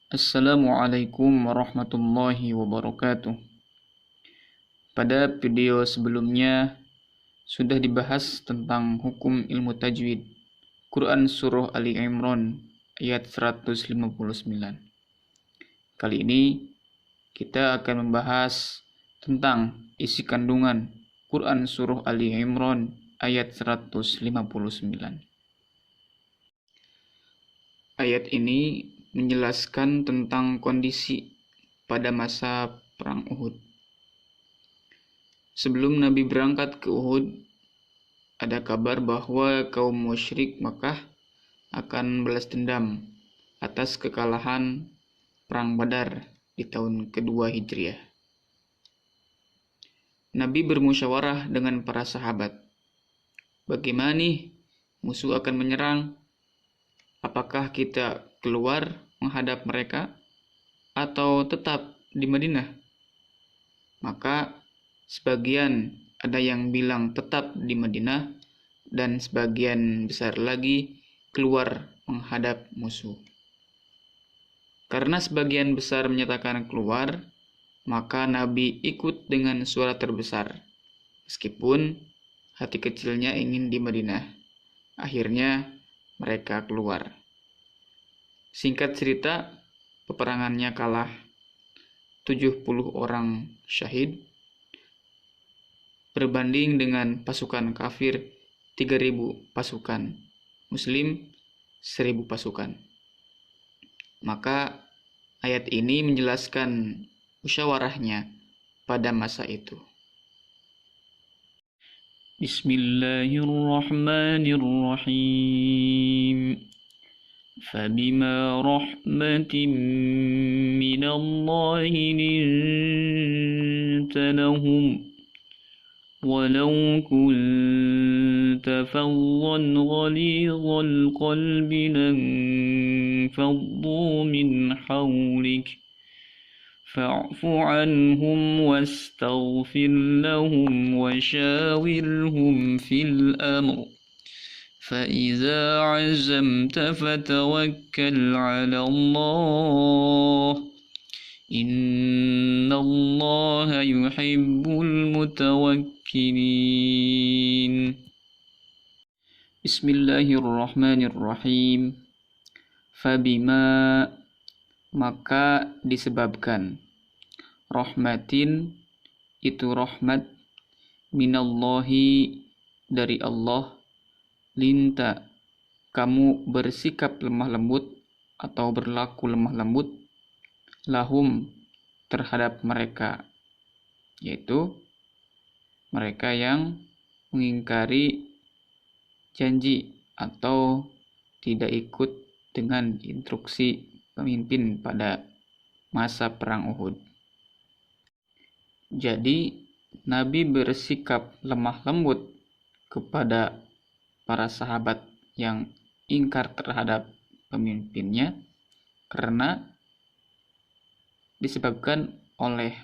Assalamualaikum warahmatullahi wabarakatuh. Pada video sebelumnya sudah dibahas tentang hukum ilmu tajwid Quran Surah Ali Imran ayat 159. Kali ini kita akan membahas tentang isi kandungan Quran Surah Ali Imran ayat 159. Ayat ini menjelaskan tentang kondisi pada masa Perang Uhud. Sebelum Nabi berangkat ke Uhud, ada kabar bahwa kaum musyrik Makkah akan balas dendam atas kekalahan Perang Badar di tahun kedua Hijriah. Nabi bermusyawarah dengan para sahabat. Bagaimana nih musuh akan menyerang? Apakah kita keluar menghadap mereka atau tetap di Madinah? Maka sebagian ada yang bilang tetap di Madinah dan sebagian besar lagi keluar menghadap musuh. Karena sebagian besar menyatakan keluar, maka Nabi ikut dengan suara terbesar. Meskipun hati kecilnya ingin di Madinah. Akhirnya mereka keluar. Singkat cerita, peperangannya kalah. 70 orang syahid berbanding dengan pasukan kafir 3.000 pasukan, muslim 1.000 pasukan. Maka ayat ini menjelaskan musyawarahnya pada masa itu. Bismillahirrahmanirrahim. فبما رحمة من الله لنت لهم ولو كنت فظا غليظ القلب لانفضوا من حولك فاعف عنهم واستغفر لهم وشاورهم في الأمر فإذا عزمت فتوكل على الله إن الله يحب المتوكلين. Bismillahirrahmanirrahim. Fabima, maka disebabkan, rahmatin itu rahmat, minallahi dari Allah, linta kamu bersikap lemah lembut atau berlaku lemah lembut, lahum terhadap mereka, yaitu mereka yang mengingkari janji atau tidak ikut dengan instruksi pemimpin pada masa perang Uhud. Jadi Nabi bersikap lemah lembut kepada para sahabat yang ingkar terhadap pemimpinnya karena disebabkan oleh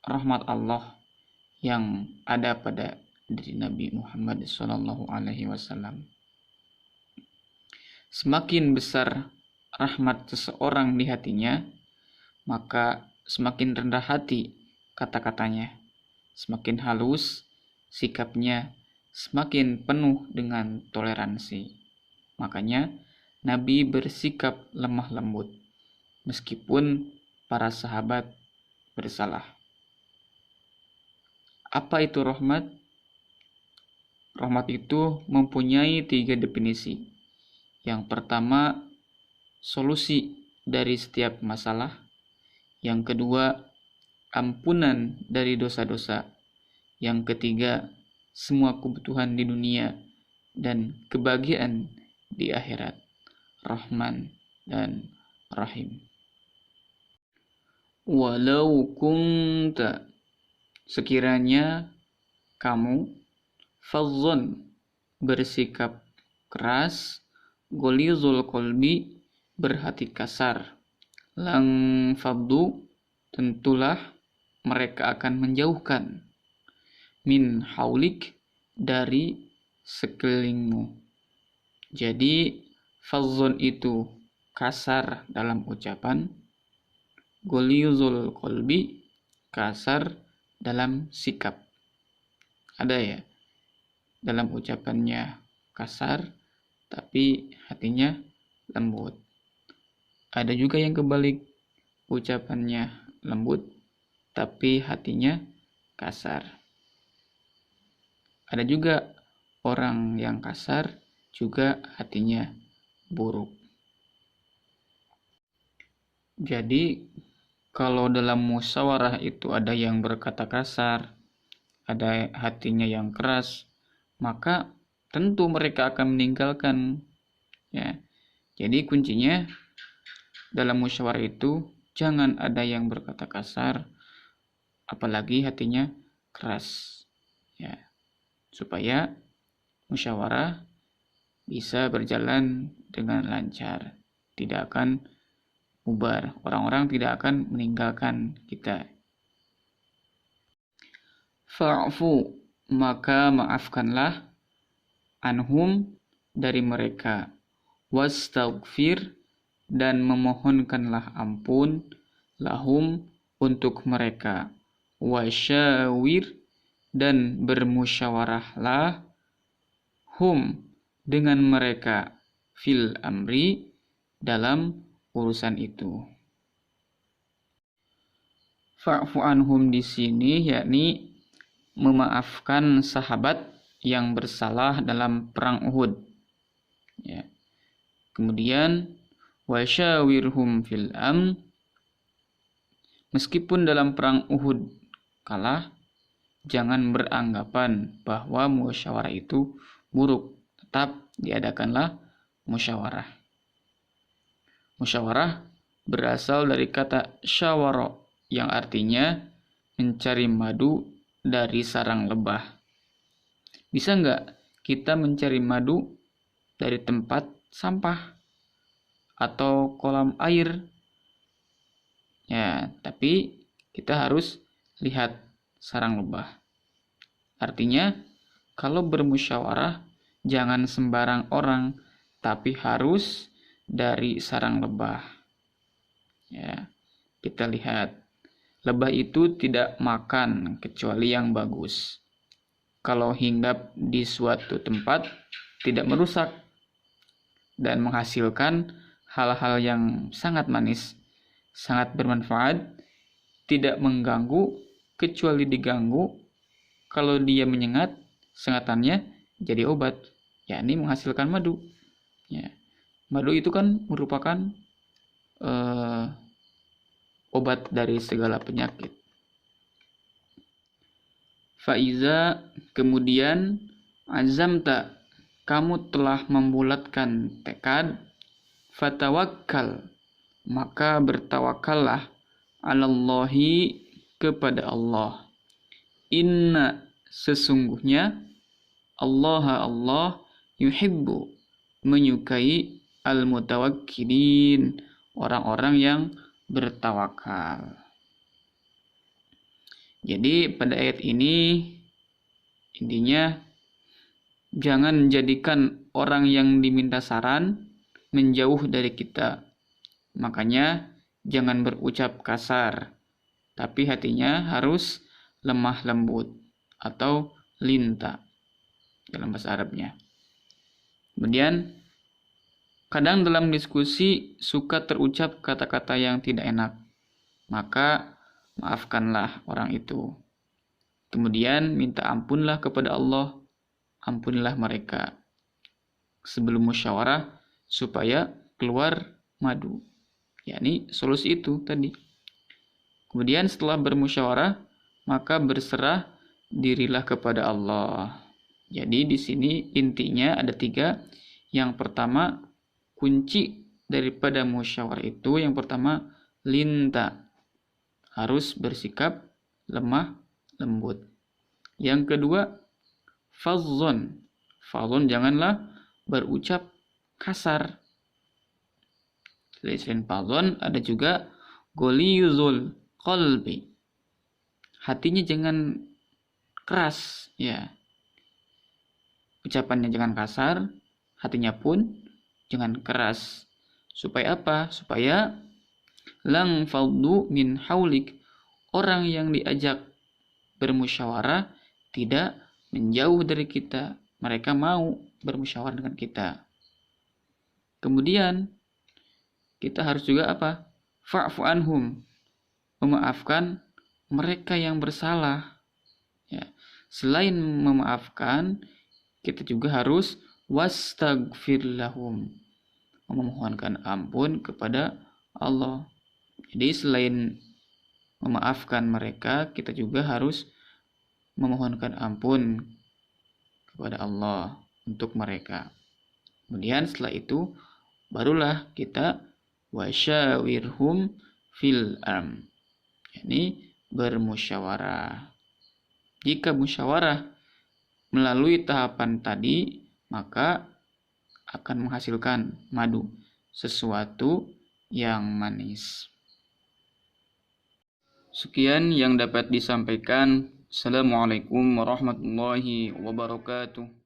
rahmat Allah yang ada pada diri Nabi Muhammad SAW. Semakin besar rahmat seseorang di hatinya, maka semakin rendah hati kata-katanya, semakin halus sikapnya, semakin penuh dengan toleransi. Makanya Nabi bersikap lemah lembut meskipun para sahabat bersalah. Apa itu rahmat? Rahmat itu mempunyai 3 definisi. Yang pertama, solusi dari setiap masalah. Yang kedua, ampunan dari dosa-dosa. Yang ketiga, semua kebutuhan di dunia dan kebahagiaan di akhirat. Rahman dan Rahim. Walau kunta, sekiranya kamu, fazzon, bersikap keras, golizul kolbi, berhati kasar, lang faddu, tentulah mereka akan menjauhkan, min haulik, dari sekelilingmu. Jadi fazzon itu kasar dalam ucapan, Gholizul qalbi, kasar dalam sikap. Ada ya, dalam ucapannya kasar, tapi hatinya lembut. Ada juga yang kebalik, ucapannya lembut, tapi hatinya kasar. Ada juga orang yang kasar, juga hatinya buruk. Jadi, kalau dalam musyawarah itu ada yang berkata kasar, ada hatinya yang keras, maka tentu mereka akan meninggalkan. Ya, jadi kuncinya dalam musyawarah itu jangan ada yang berkata kasar, apalagi hatinya keras. Ya, supaya musyawarah bisa berjalan dengan lancar, tidak akan bubar, orang-orang tidak akan meninggalkan kita. Fa'fu, maka maafkanlah, anhum, dari mereka, wastaghfir, dan memohonkanlah ampun, lahum, untuk mereka, wasyawir, dan bermusyawarahlah, hum, dengan mereka, fil amri, dalam urusan itu. Fa'fu anhum di sini yakni memaafkan sahabat yang bersalah dalam perang Uhud. Ya. Kemudian wasyawirhum fil amr, meskipun dalam perang Uhud kalah, jangan beranggapan bahwa musyawarah itu buruk. Tetap diadakanlah musyawarah. Musyawarah berasal dari kata syawara, yang artinya mencari madu dari sarang lebah. Bisa nggak kita mencari madu dari tempat sampah atau kolam air? Ya, tapi kita harus lihat sarang lebah. Artinya, kalau bermusyawarah, jangan sembarang orang, tapi harus dari sarang lebah. Ya, kita lihat. Lebah itu tidak makan kecuali yang bagus. Kalau hinggap di suatu tempat, tidak merusak dan menghasilkan hal-hal yang sangat manis, sangat bermanfaat, tidak mengganggu, kecuali diganggu. Kalau dia menyengat, sengatannya jadi obat, yakni menghasilkan madu. Ya. Madu itu kan merupakan obat dari segala penyakit. Faiza, kemudian azamta, kamu telah membulatkan tekad, fatawakkal, maka bertawakallah, alallahi, kepada Allah. Inna, sesungguhnya, Allah yuhibbu, menyukai al-mutawakkilin, orang-orang yang bertawakal. Jadi pada ayat ini intinya jangan jadikan orang yang diminta saran menjauh dari kita. Makanya jangan berucap kasar, tapi hatinya harus lemah lembut atau linta dalam bahasa Arabnya. Kemudian kadang dalam diskusi suka terucap kata-kata yang tidak enak, maka maafkanlah orang itu. Kemudian minta ampunlah kepada Allah, ampunilah mereka sebelum musyawarah supaya keluar madu. Yakni solusi itu tadi. Kemudian setelah bermusyawarah, maka berserah dirilah kepada Allah. Jadi di sini intinya ada 3. Yang pertama, kunci daripada musyawarah itu, yang pertama linta, harus bersikap lemah lembut. Yang kedua, fadzon, janganlah berucap kasar. Selain fadzon ada juga gholizul qalbi, hatinya jangan keras, ya. Ucapannya jangan kasar, hatinya pun jangan keras. Supaya apa? Supaya lang faddu min haulik. Orang yang diajak bermusyawarah tidak menjauh dari kita. Mereka mau bermusyawarah dengan kita. Kemudian kita harus juga apa? Fa'fu anhum. Memaafkan mereka yang bersalah. Ya. Selain memaafkan, kita juga harus wastaghfir lahum. Memohonkan ampun kepada Allah. Jadi selain memaafkan mereka, kita juga harus memohonkan ampun kepada Allah untuk mereka. Kemudian setelah itu barulah kita wasyawirhum fil amr. Ini bermusyawarah. Jika musyawarah melalui tahapan tadi, maka akan menghasilkan madu, sesuatu yang manis. Sekian yang dapat disampaikan. Assalamualaikum warahmatullahi wabarakatuh.